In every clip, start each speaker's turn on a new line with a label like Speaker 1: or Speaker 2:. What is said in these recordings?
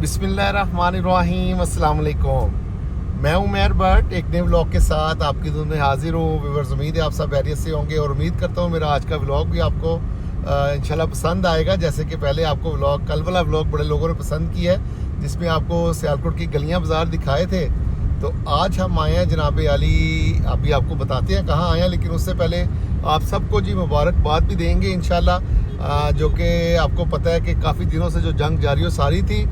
Speaker 1: बिस्मिल्लाहिर्रहमानिर्रहीम, अस्सलाम वालेकुम। मैं हूं मेहर भट्ट, एक नए व्लॉग के साथ आपकी दुनिया में हाजिर हूं। व्यूअर्स, उम्मीद है आप सब खैरियत से होंगे और उम्मीद करता हूं मेरा आज का व्लॉग भी आपको इंशाल्लाह पसंद आएगा। जैसे कि पहले आपको व्लॉग, कल वाला व्लॉग बड़े लोगों ने पसंद किया है, जिसमें आपको सियालकोट की गलियां बाजार दिखाए थे। तो आज हम आए हैं जनाब अली, अभी आपको बताते हैं कहाँ आए हैं, लेकिन उससे पहले आप सबको जी मुबारकबाद भी देंगे इंशाल्लाह। जो कि आपको पता है कि काफ़ी दिनों से जो जंग जारी हो सारी थी,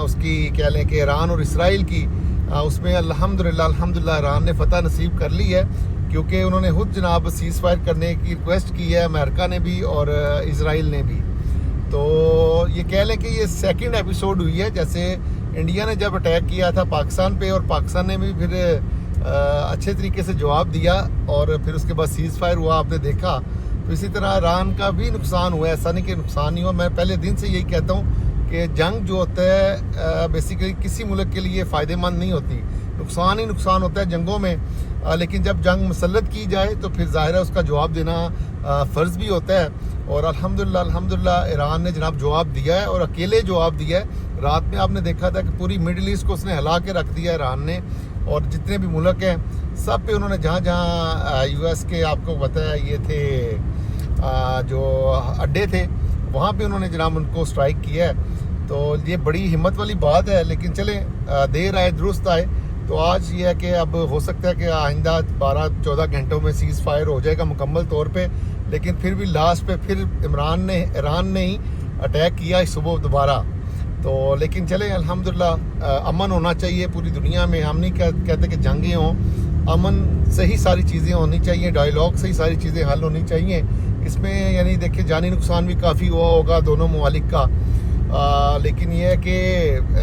Speaker 1: उसकी कह लें कि ईरान और इसराइल की, उसमें अल्हम्दुलिल्लाह ईरान ने फ़तह नसीब कर ली है, क्योंकि उन्होंने खुद जनाब सीज़ फायर करने की रिक्वेस्ट की है, अमेरिका ने भी और इसराइल ने भी। तो ये कह लें कि ये सेकंड एपिसोड हुई है। जैसे इंडिया ने जब अटैक किया था पाकिस्तान पे, और पाकिस्तान ने भी फिर अच्छे तरीके से जवाब दिया, और फिर उसके बाद सीज़ फायर हुआ, आपने देखा। तो इसी तरह ईरान का भी नुकसान हुआ, ऐसा नहीं कि नुकसान नहीं हुआ। मैं पहले दिन से यही कहता हूँ कि जंग जो होता है बेसिकली किसी मुल्क के लिए फ़ायदेमंद नहीं होती, नुकसान ही नुकसान होता है जंगों में। लेकिन जब जंग मुसल्लत की जाए तो फिर ज़ाहिर है उसका जवाब देना फ़र्ज़ भी होता है। और अल्हम्दुलिल्लाह ईरान ने जनाब जवाब दिया है, और अकेले जवाब दिया है। रात में आपने देखा था कि पूरी मिडल ईस्ट को उसने हिला के रख दिया ईरान ने, और जितने भी मुल्क हैं सब पे उन्होंने जहाँ जहाँ US के, आपको पता है ये थे जो अड्डे थे, वहाँ पे उन्होंने जनाब उनको स्ट्राइक किया है। तो ये बड़ी हिम्मत वाली बात है। लेकिन चलें, देर आए दुरुस्त आए। तो आज ये है कि अब हो सकता है कि आइंदा 12-14 घंटों में सीज़ फायर हो जाएगा मुकम्मल तौर पे, लेकिन फिर भी लास्ट पे फिर ईरान ने ही अटैक किया इस सुबह दोबारा। तो लेकिन चलें, अल्हम्दुलिल्लाह अमन होना चाहिए पूरी दुनिया में। हम नहीं कहते कि जंगें हों, अमन से ही सारी चीज़ें होनी चाहिए, डायलॉग से ही सारी चीज़ें हल होनी चाहिए। इसमें यानी देखिए जानी नुकसान भी काफ़ी हुआ होगा दोनों ममालिक का, लेकिन यह है कि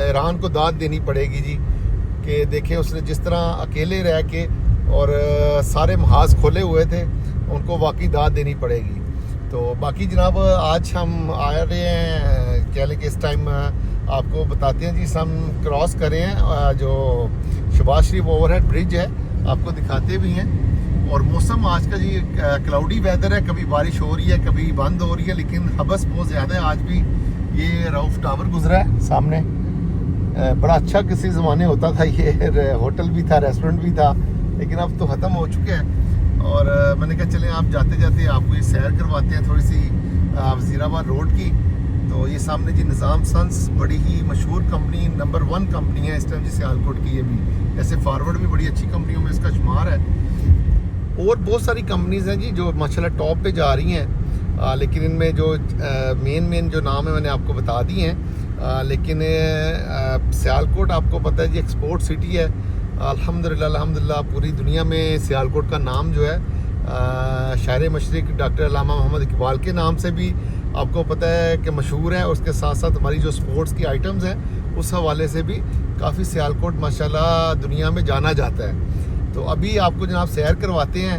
Speaker 1: ईरान को दाद देनी पड़ेगी जी, कि देखें उसने जिस तरह अकेले रह के और सारे महाज खोले हुए थे, उनको वाकई दाद देनी पड़ेगी। तो बाकी जनाब आज हम आ रहे हैं, कह लें कि इस टाइम आपको बताते हैं जी, हम क्रॉस कर रहे हैं जो शहबाज शरीफ ओवरहेड ब्रिज है, आपको दिखाते भी हैं। और मौसम आज का जी क्लाउडी वेदर है, कभी बारिश हो रही है कभी बंद हो रही है, लेकिन हबस बहुत ज़्यादा है। आज भी ये राउफ टावर गुजरा है सामने, बड़ा अच्छा किसी ज़माने होता था, ये होटल भी था, रेस्टोरेंट भी था, लेकिन अब तो ख़त्म हो चुके हैं। और मैंने कहा चलें आप जाते जाते आपको ये सैर करवाते हैं थोड़ी सी वज़ीराबाद रोड की। तो ये सामने जी निज़ाम सन्स, बड़ी ही मशहूर कंपनी, नंबर 1 कंपनी है इस टाइम जी सियालकोट की। ये भी ऐसे फॉरवर्ड भी बड़ी अच्छी कंपनियों में इसका शुमार है, और बहुत सारी कंपनीज़ हैं जी जो माशाल्लाह टॉप पे जा रही हैं। लेकिन इनमें जो मेन जो नाम है मैंने आपको बता दिए हैं। लेकिन सियालकोट आपको पता है जी एक्सपोर्ट सिटी है। अल्हम्दुलिल्लाह पूरी दुनिया में सियालकोट का नाम जो है शायर मशरिक डॉक्टर अल्लामा मोहम्मद इकबाल के नाम से भी आपको पता है कि मशहूर है। उसके साथ साथ हमारी जो स्पोर्ट्स की आइटम्स हैं उस हवाले से भी काफ़ी सियालकोट माशाल्लाह दुनिया में जाना जाता है। तो अभी आपको जनाब सैर करवाते हैं।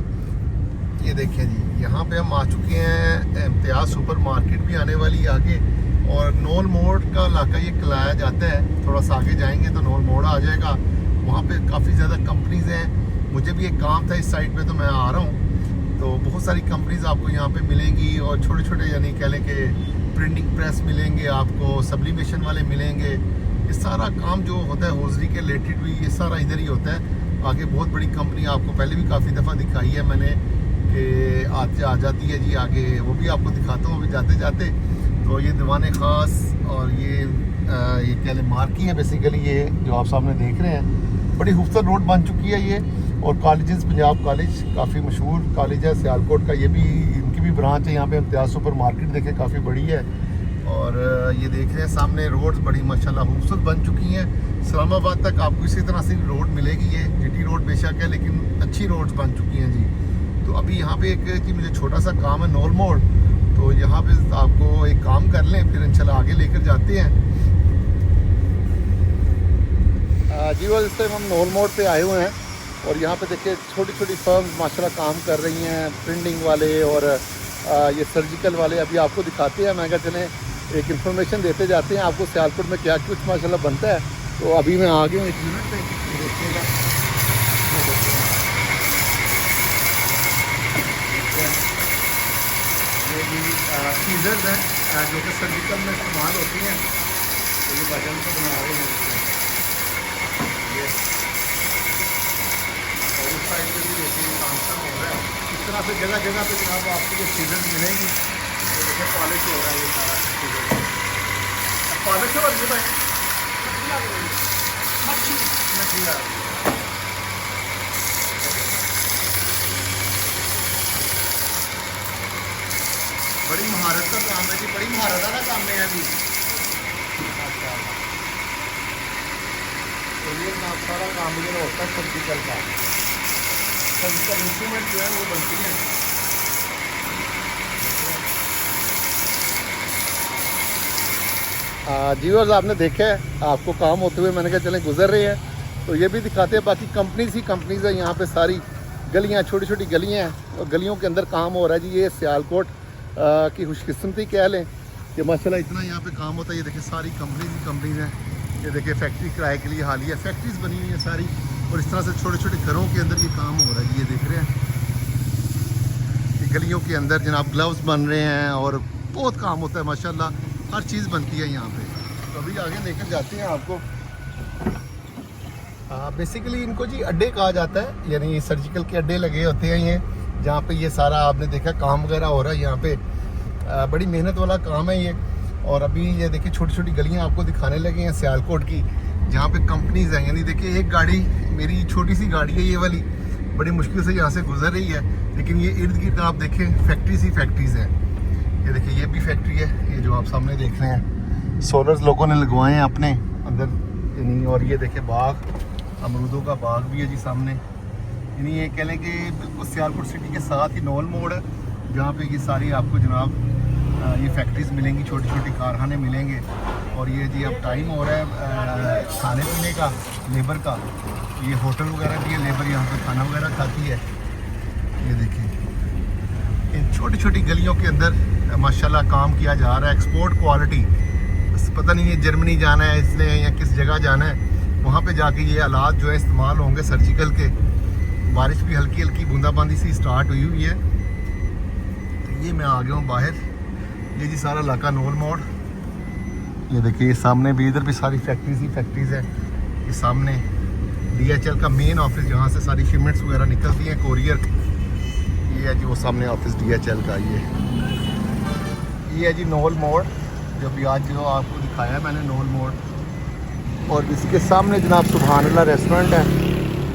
Speaker 1: ये देखिए जी, यहाँ पे हम आ चुके हैं, इम्तियाज़ सुपर मार्केट भी आने वाली है आगे, और नोल मोड़ का इलाका ये कहलाया जाता है। थोड़ा सा आगे जाएंगे तो नोल मोड़ आ जाएगा, वहाँ पे काफ़ी ज़्यादा कंपनीज़ हैं। मुझे भी एक काम था इस साइड पे, तो मैं आ रहा हूँ। तो बहुत सारी कंपनीज़ आपको यहाँ पे मिलेंगी, और छोटे छोटे यानी कह लें कि प्रिंटिंग प्रेस मिलेंगे आपको, सब्लिमेशन वाले मिलेंगे। ये सारा काम जो होता है हौजरी के रिलेटेड भी, ये सारा इधर ही होता है। आगे बहुत बड़ी कंपनी आपको पहले भी काफ़ी दफ़ा दिखाई है मैंने कि आ जाती है जी आगे, वो भी आपको दिखाता हूँ अभी जाते जाते। तो ये दीवाने ख़ास, और ये कह लें मार्की है बेसिकली, ये जो आप सामने देख रहे हैं। बड़ी खूबसूरत रोड बन चुकी है ये। और कॉलेजेस, पंजाब कॉलेज काफ़ी मशहूर कॉलेज है सियालकोट का, ये भी इनकी भी ब्रांच है यहाँ पे। इम्तियाज़ सुपर मार्केट देखें काफ़ी बड़ी है। और ये देख रहे हैं सामने रोड्स बड़ी माशाल्लाह खूबसूरत बन चुकी हैं। इस्लामाबाद तक आपको इसी तरह से रोड मिलेगी, ये GT रोड बेशक है लेकिन अच्छी रोड्स बन चुकी हैं जी। तो अभी यहाँ पे एक जी मुझे छोटा सा काम है नोल मोड़, तो यहाँ पे आपको एक काम कर लें, फिर इंशाल्लाह आगे लेकर जाते हैं। जी वो इस टाइम हम नोल मोड़ पे आए हुए हैं, और यहाँ पे देखिए छोटी छोटी फर्म्स माशाल्लाह काम कर रही हैं, प्रिंटिंग वाले और ये सर्जिकल वाले। अभी आपको दिखाते हैं, मैं कहा चलें एक इन्फॉर्मेशन देते जाते हैं आपको सियालकोट में क्या कुछ माशाल्लाह बनता है। तो अभी मैं आ गया हूँ 1 मिनट पे, देखिएगा। ये भी सीजर्स हैं जो कि सर्जिकल में इस्तेमाल होती हैं। तो ये वजन से बना रहे हैं ये, और उस साइड पे भी देखिए काम शाम हो रहा है। इस तरह से जगह जगह पे जनाब आपको ये सीजन मिलेंगी। ये देखिए पॉलिश हो रहा है ये सारा सीजन, पॉलिश हो रही है भाई, मच्छी आ रही है। बड़ी महारत का काम है जी, बड़ी महारत का काम है अभी। तो ये सारा काम जो होता है सर्जिकल का, सर्जिकल इंस्ट्रूमेंट जो है वो बनती है। जी और आपने देखा है, आपको काम होते हुए मैंने कहा चलें गुजर रहे हैं तो ये भी दिखाते हैं। बाकी कंपनीज ही कंपनीज है यहाँ पे, सारी गलियाँ छोटी छोटी गलियाँ हैं और गलियों के अंदर काम हो रहा है जी। ये सियालकोट की खुशकिस्मती कह लें कि माशाल्लाह इतना यहाँ पे काम होता है। ये देखिए सारी कंपनीज हैं। ये देखिए फैक्ट्री किराए के लिए हालिया फैक्ट्रीज बनी हुई है सारी, और इस तरह से छोटे छोटे घरों के अंदर ये काम हो रहा है जी। ये देख रहे हैं कि गलियों के अंदर जनाब ग्लव्स बन रहे हैं और बहुत काम होता है माशाल्लाह, हर चीज़ बनती है यहाँ पे। तो अभी आगे लेकर जाते हैं आपको। बेसिकली इनको जी अड्डे कहा जाता है, यानी सर्जिकल के अड्डे लगे होते हैं ये, जहाँ पे ये सारा आपने देखा काम वगैरह हो रहा है यहाँ पे। बड़ी मेहनत वाला काम है ये। और अभी ये देखिए छोटी छोटी गलियाँ आपको दिखाने लगे हैं सियालकोट की, जहाँ पे कंपनीज हैं। यानी देखिए एक गाड़ी, मेरी छोटी सी गाड़ी है ये वाली, बड़ी मुश्किल से यहाँ से गुजर रही है, लेकिन ये इर्द गिर्द आप देखें फैक्ट्रीज हैं। ये देखिए ये भी फैक्ट्री है, ये जो आप सामने देख रहे हैं, सोलर्स लोगों ने लगवाए हैं अपने अंदर यानी। और ये देखिए बाग, अमरूदों का बाग भी है जी सामने। यानी ये कह लें कि बिल्कुल सियालकोट सिटी के साथ ही नौल मोड़ है, जहाँ पे ये सारी आपको जनाब ये फैक्ट्रीज मिलेंगी, छोटी छोटी कारखाने मिलेंगे। और ये जी अब टाइम हो रहा है खाने पीने का, लेबर का। ये होटल वगैरह भी है, लेबर यहाँ पे खाना वगैरह खाती है। ये देखिए इन छोटी छोटी गलियों के अंदर माशाल्लाह काम किया जा रहा है, एक्सपोर्ट क्वालिटी। पता नहीं है जर्मनी जाना है इसलिए या किस जगह जाना है, वहाँ पे जाके ये आलात जो है इस्तेमाल होंगे सर्जिकल के। बारिश भी हल्की हल्की बूंदाबांदी सी स्टार्ट हुई है। तो ये मैं आ गया हूँ बाहर, ये जी सारा इलाका नौल मोड़। ये देखिए सामने भी, इधर भी सारी फैक्ट्रीज है। ये सामने DHL का मेन ऑफिस, जहाँ से सारी शिपमेंट्स वगैरह निकलती हैं, कोरियर। ये है जी वो सामने ऑफिस DHL का। ये है जी नौल मोड़, जो भी आज जो आपको दिखाया है मैंने नौल मोड़। और इसके सामने जनाब सुभान अल्लाह रेस्टोरेंट है।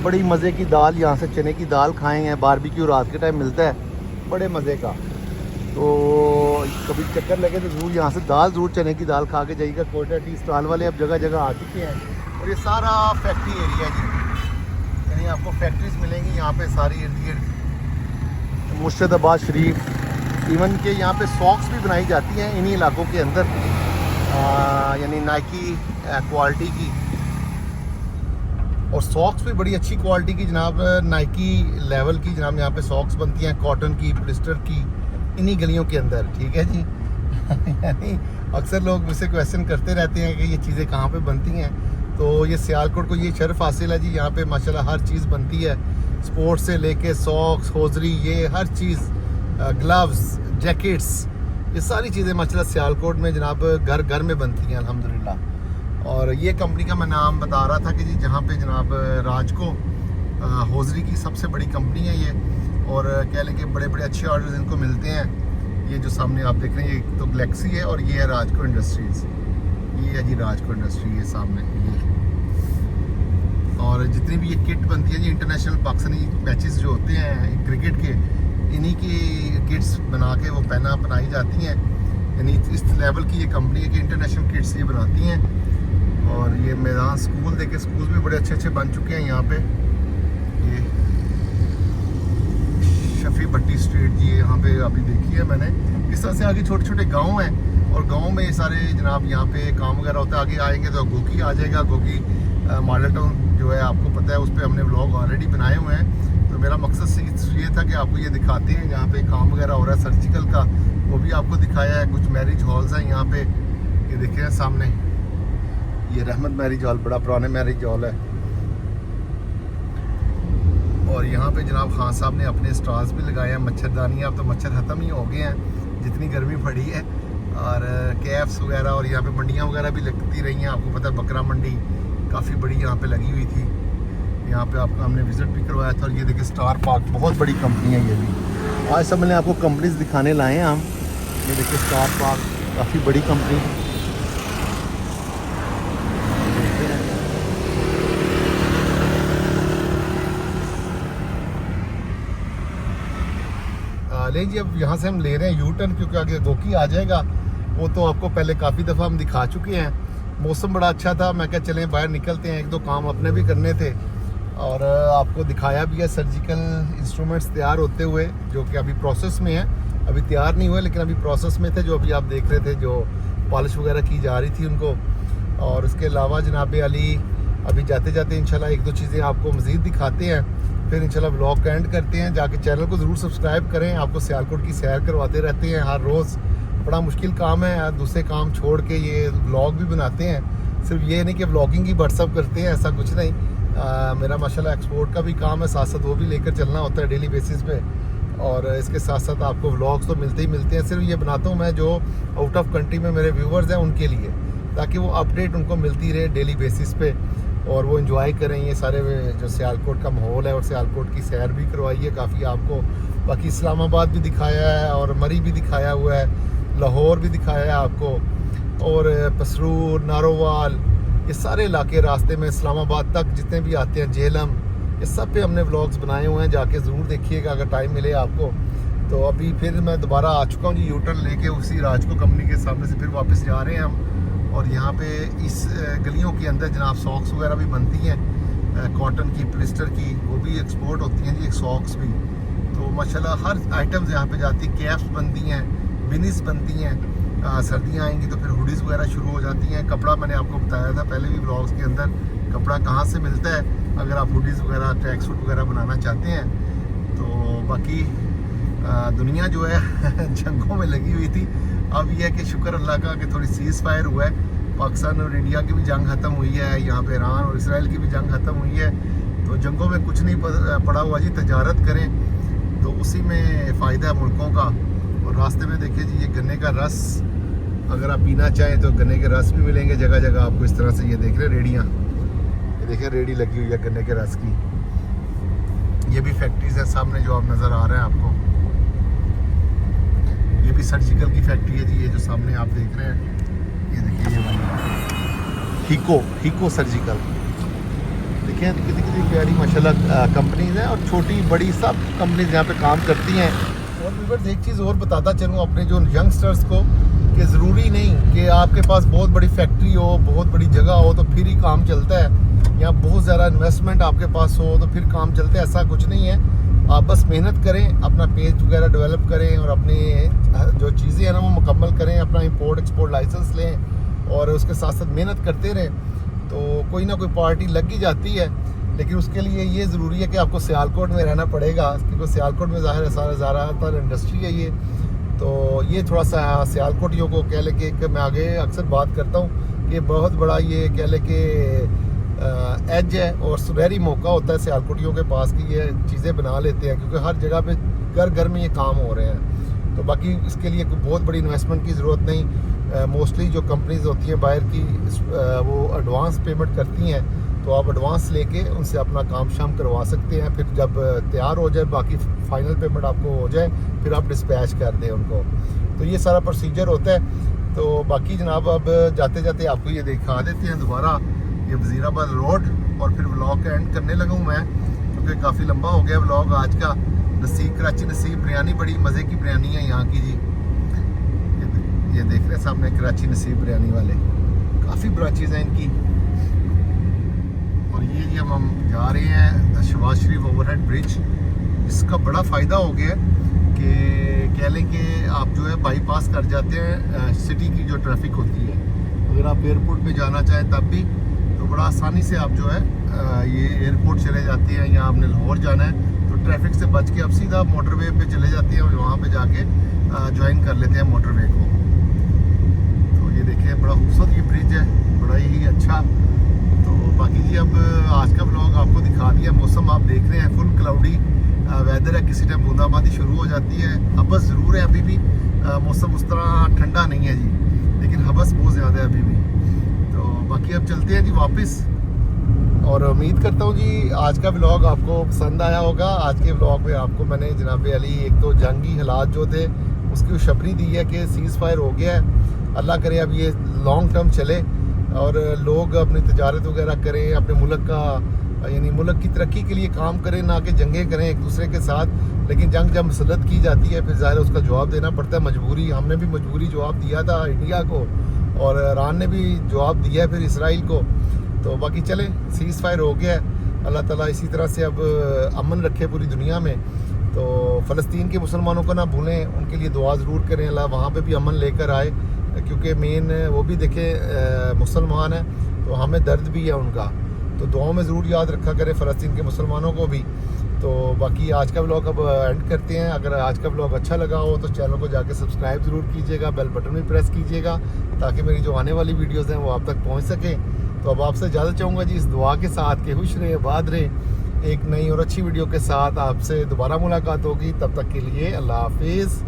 Speaker 1: बड़ी मज़े की दाल, यहाँ से चने की दाल खाएँ हैं, बारबेक्यू रात के टाइम मिलता है, बड़े मज़े का। तो कभी चक्कर लगे तो ज़रूर यहाँ से दाल, ज़रूर चने की दाल खा के जाइएगा। कोयटा टी स्टॉल वाले अब जगह जगह आ चुके हैं। और ये सारा फैक्ट्री एरिया जी, यानी आपको फैक्ट्रीज मिलेंगी यहाँ पे सारी इर्द गिर्द। मुर्शिदाबाद शरीफ, इवन के यहाँ पे सॉक्स भी बनाई जाती हैं इन्हीं इलाकों के अंदर, यानी नाइकी क्वालिटी की। और सॉक्स भी बड़ी अच्छी क्वालिटी की जनाब, नाइकी लेवल की जनाब यहाँ पे सॉक्स बनती हैं, कॉटन की, पॉलिस्टर की, इन्हीं गलियों के अंदर। ठीक है जी। यानी अक्सर लोग मुझसे क्वेश्चन करते रहते हैं कि ये चीज़ें कहाँ पे बनती हैं। तो ये सियालकोट को ये शर्फ हासिल है जी, यहाँ पे माशाल्लाह हर चीज़ बनती है, स्पोर्ट्स से लेके सॉक्स, होजरी, ये हर चीज़, ग्लव्स, जैकेट्स, ये सारी चीज़ें माशाल्लाह सियालकोट में जनाब घर घर में बनती हैं अल्हम्दुलिल्लाह। और ये कंपनी का मैं नाम बता रहा था कि जी जहाँ पे जनाब राजको होजरी की सबसे बड़ी कंपनी है ये। और कह लें कि बड़े बड़े अच्छे ऑर्डर्स इनको मिलते हैं। ये जो सामने आप देख रहे हैं, ये तो गैलेक्सी है और ये है राजको इंडस्ट्रीज़। ये है जी राजको इंडस्ट्री, ये सामने ये। और जितनी भी ये किट बनती है जी, इंटरनेशनल पाकिस्तानी मैचेस जो होते हैं क्रिकेट के, इन्हीं की किट्स बना के वो बनाई जाती हैं। यानी इस लेवल की ये कंपनी है कि इंटरनेशनल किट्स ये बनाती हैं। और ये मैदान स्कूल देखे, स्कूल भी बड़े अच्छे अच्छे बन चुके हैं यहाँ पे। ये शफी भट्टी स्ट्रीट जी, यहाँ पे अभी देखी है मैंने। इस तरह से आगे छोटे छोटे गांव हैं, और गांव में ये सारे जनाब यहाँ पे काम वगैरह होता है। आगे आएंगे तो गोगी आ जाएगा, गोगी मॉडल टाउन जो है आपको पता है, उस पर हमने व्लॉग ऑलरेडी बनाए हुए हैं। तो मेरा मकसद ये था कि आपको ये दिखाते हैं जहाँ पे काम वगैरह हो रहा है सर्जिकल का, वो भी आपको दिखाया है। कुछ मैरिज हॉल्स हैं यहाँ पे, ये देखे हैं सामने, ये रहमत मैरिज हॉल, बड़ा पुराने मैरिज हॉल है। और यहाँ पे जनाब खान साहब ने अपने स्टॉल्स भी लगाए हैं, मच्छरदानी। अब तो मच्छर ख़त्म ही हो गए हैं, जितनी गर्मी पड़ी है। और कैफ्स वगैरह, और यहाँ पे मंडियाँ वगैरह भी लगती रही हैं। आपको पता है बकरा मंडी काफ़ी बड़ी यहाँ पे लगी हुई थी। यहाँ पे आपका हमने विज़िट भी करवाया था। और ये देखिए स्टार पार्क, बहुत बड़ी कंपनी है ये भी। आज सब मैंने आपको कंपनीज दिखाने लाए हैं हम। ये देखिए स्टार पार्क, काफ़ी बड़ी कंपनी। ले जी, अब यहाँ से हम ले रहे हैं यू टर्न, क्योंकि आगे गोकी आ जाएगा। वो तो आपको पहले काफ़ी दफ़ा हम दिखा चुके हैं। मौसम बड़ा अच्छा था, मैं क्या चलें बाहर निकलते हैं, एक दो काम अपने भी करने थे। और आपको दिखाया भी है सर्जिकल इंस्ट्रूमेंट्स तैयार होते हुए, जो कि अभी प्रोसेस में है। अभी तैयार नहीं हुए लेकिन अभी प्रोसेस में थे, जो अभी आप देख रहे थे, जो पॉलिश वगैरह की जा रही थी उनको। और उसके अलावा जनाब अली अभी जाते जाते इंशाल्लाह एक दो चीज़ें आपको मज़ीद दिखाते हैं, फिर इंशाल्लाह व्लॉग का एंड करते हैं। जाके चैनल को ज़रूर सब्सक्राइब करें। आपको सियालकोट की सैर करवाते रहते हैं हर रोज़। बड़ा मुश्किल काम है, दूसरे काम छोड़ के ये व्लॉग भी बनाते हैं। सिर्फ ये नहीं कि व्लॉगिंग ही व्हाट्सअप करते हैं, ऐसा कुछ नहीं। मेरा माशाल्लाह एक्सपोर्ट का भी काम है, साथ साथ वो भी लेकर चलना होता है डेली बेसिस पे। और इसके साथ साथ आपको व्लॉग्स तो मिलते ही मिलते हैं। सिर्फ ये बनाता हूँ मैं जो आउट ऑफ कंट्री में मेरे व्यूवर्स हैं उनके लिए, ताकि वो अपडेट उनको मिलती रहे डेली बेसिस पे और वो एंजॉय करें ये सारे जो सियालकोट का माहौल है। और सियालकोट की सैर भी करवाई है काफ़ी आपको। बाकी इस्लामाबाद भी दिखाया है, और मरी भी दिखाया हुआ है, लाहौर भी दिखाया है आपको, और पसरूर, नारोवाल, ये सारे इलाके रास्ते में इस्लामाबाद तक जितने भी आते हैं, जेलम, ये सब पे हमने व्लॉग्स बनाए हुए हैं। जाके ज़रूर देखिएगा अगर टाइम मिले आपको। तो अभी फिर मैं दोबारा आ चुका हूँ जी, यू टर्न लेके उसी राजको कंपनी के सामने से फिर वापस जा रहे हैं हम। और यहाँ पे इस गलियों के अंदर जनाब सॉक्स वगैरह भी बनती हैं, कॉटन की, पॉलिस्टर की, वो भी एक्सपोर्ट होती हैं जी, एक सॉक्स भी। तो माशाल्लाह हर आइटम्स यहाँ पे जाती है। कैप्स बनती हैं, बिनीस बनती हैं। सर्दियाँ आएंगी तो फिर हुडीज़ वगैरह शुरू हो जाती हैं। कपड़ा मैंने आपको बताया था पहले भी व्लॉग्स के अंदर, कपड़ा कहाँ से मिलता है अगर आप हुडीज़ वगैरह, ट्रैक सूट वगैरह बनाना चाहते हैं। तो बाकी दुनिया जो है जंगों में लगी हुई थी। अब यह है कि शुक्र अल्लाह का कि थोड़ी सीज़ फायर हुआ है। पाकिस्तान और इंडिया की भी जंग ख़त्म हुई है, यहाँ पे ईरान और इसराइल की भी जंग ख़त्म हुई है। तो जंगों में कुछ नहीं पड़ा हुआ जी, तजारत करें तो उसी में फ़ायदा है मुल्कों का। और रास्ते में देखिए जी, ये गन्ने का रस अगर आप पीना चाहें तो गन्ने के रस भी मिलेंगे जगह जगह आपको। इस तरह से ये देख रहे हैं रेडियाँ, ये देखिए रेडी लगी हुई है गन्ने के रस की। ये भी फैक्ट्रीज है सामने जो आप नज़र आ रहे हैं आपको। ये भी सर्जिकल की फैक्ट्री है जी, ये जो सामने आप देख रहे हैं, ये देखिए ये वाली हीको सर्जिकल। देखिए कितनी कितनी प्यारी माशाल्लाह कंपनीज हैं, और छोटी बड़ी सब कंपनीज यहाँ पे काम करती हैं। और व्यूअर्स एक चीज़ और बताता चलूँ अपने जो यंगस्टर्स को, कि ज़रूरी नहीं कि आपके पास बहुत बड़ी फैक्ट्री हो, बहुत बड़ी जगह हो तो फिर ही काम चलता है, या बहुत ज़्यादा इन्वेस्टमेंट आपके पास हो तो फिर काम चलता है। ऐसा कुछ नहीं है। आप बस मेहनत करें, अपना पेज वगैरह डेवलप करें, और अपनी जो चीज़ें हैं ना वो मुकम्मल करें, अपना इंपोर्ट एक्सपोर्ट लाइसेंस लें, और उसके साथ साथ मेहनत करते रहें, तो कोई ना कोई पार्टी लग ही जाती है। लेकिन उसके लिए ये ज़रूरी है कि आपको सियालकोट में रहना पड़ेगा, क्योंकि सियालकोट में ज़ाहिर है ज़्यादातर इंडस्ट्री है ये। तो ये थोड़ा सा सियालकोटियों को कह ले कि मैं आगे अक्सर बात करता हूँ कि बहुत बड़ा ये कह ले कि एज है और सुनहरी मौका होता है सियालकोटियों के पास कि ये चीज़ें बना लेते हैं, क्योंकि हर जगह पे घर घर में ये काम हो रहे हैं। तो बाकी इसके लिए कोई बहुत बड़ी इन्वेस्टमेंट की ज़रूरत नहीं। मोस्टली जो कंपनीज होती हैं बाहर की, वो एडवांस पेमेंट करती हैं, तो आप एडवांस लेके उनसे अपना काम शाम करवा सकते हैं। फिर जब तैयार हो जाए, बाकी फ़ाइनल पेमेंट आपको हो जाए, फिर आप डिस्पैच कर दें उनको। तो ये सारा प्रोसीजर होता है। तो बाकी जनाब अब जाते जाते आपको ये दिखा देते हैं दोबारा ये वज़ीराबाद रोड, और फिर व्लॉग का एंड करने लगा हूँ मैं, क्योंकि काफ़ी लंबा हो गया व्लॉग आज का। नसीब, कराची नसीब बिरयानी, बड़ी मज़े की बिरयानी है यहाँ की जी। ये देख रहे हैं सामने कराची नसीब बिरयानी वाले, काफ़ी ब्रांचेज़ हैं इनकी। और ये जी हम जा रहे हैं शहबाज शरीफ ओवरहेड ब्रिज। इसका बड़ा फ़ायदा हो गया कि कह लें कि आप जो है बाईपास कर जाते हैं सिटी की जो ट्रैफिक होती है। अगर आप एयरपोर्ट पे जाना चाहें तब भी तो बड़ा आसानी से आप जो है ये एयरपोर्ट चले जाते हैं, या आपने लाहौर जाना है तो ट्रैफिक से बच के आप सीधा मोटरवे पे चले जाते हैं और वहाँ पे जाके ज्वाइन कर लेते हैं मोटरवे को। तो ये देखिए बड़ा खूबसूरत ये ब्रिज है, बड़ा ही अच्छा। तो बाकी जी अब आज का व्लॉग आपको दिखा दिया। मौसम आप देख रहे हैं फुल क्लाउडी वेदर है, किसी टाइम बूंदाबांदी शुरू हो जाती है। अब बस ज़रूर है अभी भी मौसम उस तरह ठंडा नहीं है जी, लेकिन हवस बहुत ज़्यादा है अभी भी। तो बाकी अब चलते हैं जी वापस, और उम्मीद करता हूँ जी आज का व्लॉग आपको पसंद आया होगा। आज के व्लॉग में आपको मैंने जनाब अली एक तो जंगी हालात जो थे उसकी खुशखबरी दी है कि सीज़ फायर हो गया है। अल्लाह करे अब ये लॉन्ग टर्म चले और लोग अपनी तजारत वगैरह करें, अपने मुल्क का यानी मुल्क की तरक्की के लिए काम करें, ना कि जंगें करें एक दूसरे के साथ। लेकिन जंग जब मुसलत की जाती है फिर ज़ाहिर उसका जवाब देना पड़ता है, मजबूरी। हमने भी मजबूरी जवाब दिया था इंडिया को, और ईरान ने भी जवाब दिया है फिर इसराइल को। तो बाकी चले, सीज़ फायर हो गया है। अल्लाह ताला इसी तरह से अब अमन रखे पूरी दुनिया में। तो फ़लस्तीन के मुसलमानों को ना भूलें, उनके लिए दुआ ज़रूर करें, अल्लाह वहाँ पे भी अमन लेकर आए, क्योंकि मेन वो भी देखें मुसलमान है तो हमें दर्द भी है उनका। तो दुआओं में ज़रूर याद रखा करें फ़लस्तीन के मुसलमानों को भी। तो बाकी आज का व्लॉग अब एंड करते हैं। अगर आज का व्लॉग अच्छा लगा हो तो चैनल को जाके सब्सक्राइब ज़रूर कीजिएगा, बेल बटन भी प्रेस कीजिएगा ताकि मेरी जो आने वाली वीडियोज़ हैं वो आप तक पहुँच सकें। तो अब आपसे इजाज़त चाहूँगा जी, इस दुआ के साथ कि खुश रहे, आबाद रहे। एक नई और अच्छी वीडियो के साथ आपसे दोबारा मुलाकात होगी, तब तक के लिए अल्लाह हाफिज़।